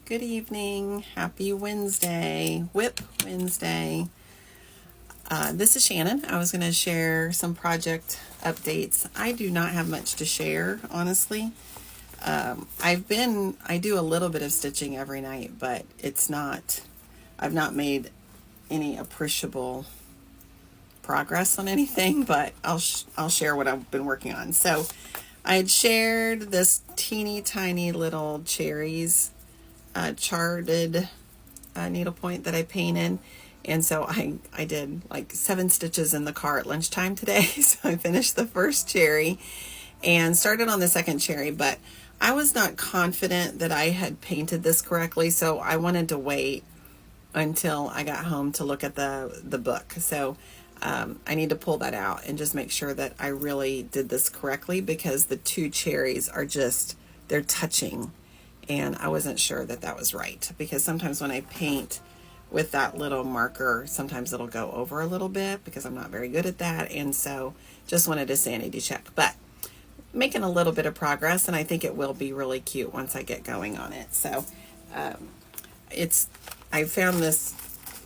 Good evening. Happy Wednesday. WIP Wednesday. This is Shannon. I was going to share some project updates. I do not have much to share, honestly. I do a little bit of stitching every night, but I've not made any appreciable progress on anything, but I'll share what I've been working on. So I had shared this teeny tiny little cherries charted needlepoint that I painted, and so I did like 7 stitches in the car at lunchtime today. So I finished the first cherry and started on the second cherry, but I was not confident that I had painted this correctly, so I wanted to wait until I got home to look at the book. So I need to pull that out and just make sure that I really did this correctly, because the 2 cherries are they're touching, and I wasn't sure that that was right, because sometimes when I paint with that little marker, sometimes it'll go over a little bit because I'm not very good at that, and so just wanted to sanity check. But making a little bit of progress, and I think it will be really cute once I get going on it. So I found this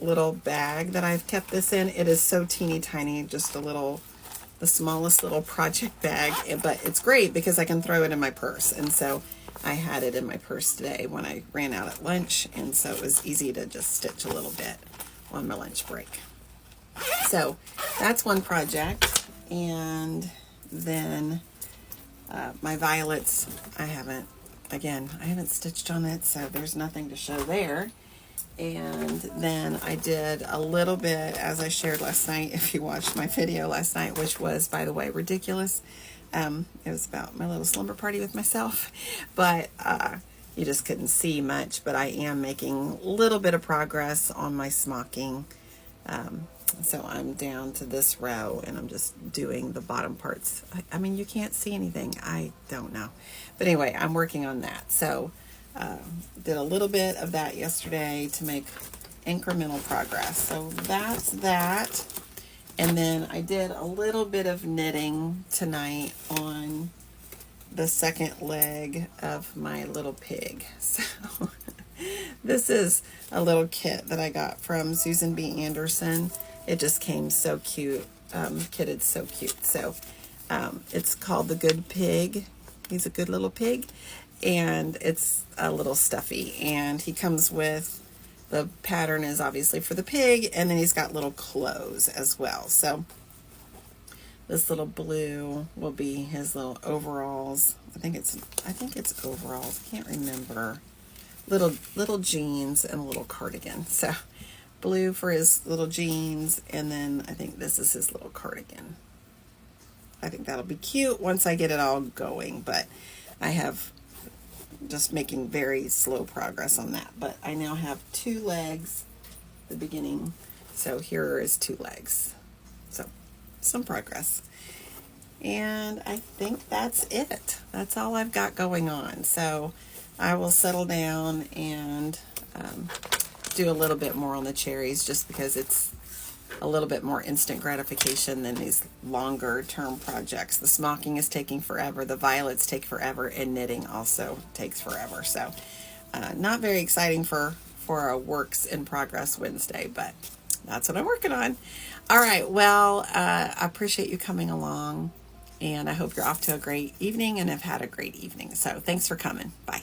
little bag that I've kept this in. It is so teeny tiny, just the smallest little project bag, but it's great because I can throw it in my purse. And so I had it in my purse today when I ran out at lunch, and so it was easy to just stitch a little bit on my lunch break. So that's one project. And then my violets, I haven't stitched on it, so there's nothing to show there. And then I did a little bit, as I shared last night, if you watched my video last night, which was, by the way, ridiculous. It was about my little slumber party with myself, but you just couldn't see much. But I am making a little bit of progress on my smocking. So I'm down to this row, and I'm just doing the bottom parts. I mean, you can't see anything. I don't know. But anyway, I'm working on that. So did a little bit of that yesterday to make incremental progress. So that's that. And then I did a little bit of knitting tonight on the second leg of my little pig. So this is a little kit that I got from Susan B. Anderson. It just came so cute, kitted so cute. So it's called The Good Pig. He's a good little pig, and it's a little stuffy. And he comes with, the pattern is obviously for the pig, and then he's got little clothes as well. So this little blue will be his little overalls. I think it's overalls. I can't remember. Little jeans and a little cardigan. So blue for his little jeans, and then I think this is his little cardigan. I think that'll be cute once I get it all going, but I have just making very slow progress on that. But I now have 2 legs at the beginning, so here is 2 legs. So some progress. And I think that's it. That's all I've got going on. So I will settle down and do a little bit more on the cherries, just because it's a little bit more instant gratification than these longer term projects. The smocking is taking forever, the violets take forever, and knitting also takes forever. So not very exciting for a works in progress Wednesday, but that's what I'm working on. All right, well, I appreciate you coming along, and I hope you're off to a great evening and have had a great evening. So thanks for coming. Bye.